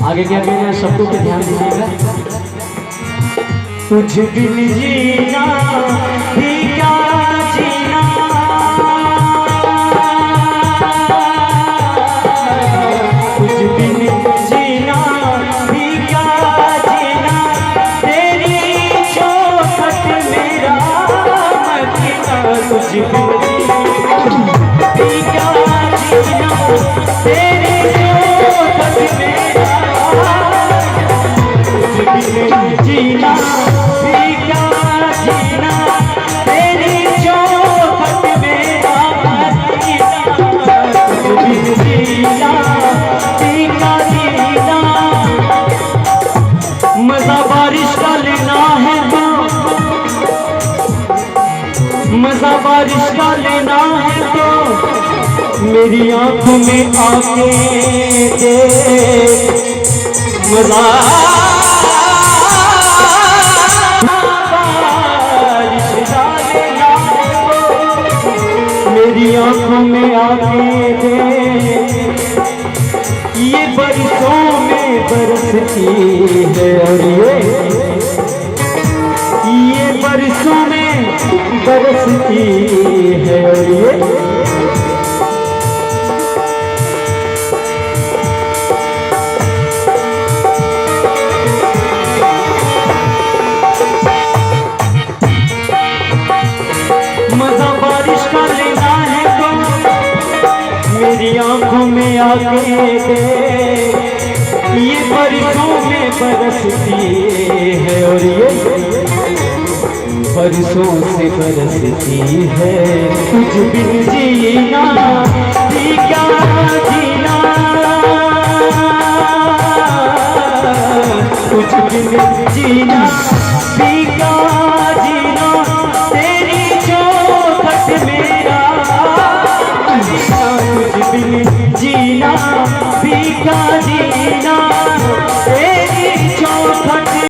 आगे क्या कहना है शब्दों पे ध्यान दीजिएगा। तुझ बिन जीना भी क्या जीना, तुझ बिन जीना भी क्या जीना, तेरी चौखट मेरा मदीना। तुझ बिन भी क्या जीना, तेरी चौखट मेरा, तुझ बिन जीना भी क्या जीना, तेरी चौखट मेरा मदीना। तुझ बिन जीना भी क्या जीना। मजा बारिश का लेना है तो, मजा बारिश का लेना है तो मेरी आंखों में आके देख। मजा बारिश का लेना है तो मेरी आंखों में आके देख। ये बरसों में बरसती है और ये बरसों में बरसती है और ये मजा बारिश का लेना है तो मेरी आंखों में आके दे। ये बरसों में बरसती है और ये बरसों से बरसती है। तुझ बिन जीना भी क्या जीना, तुझ बिन जीना भी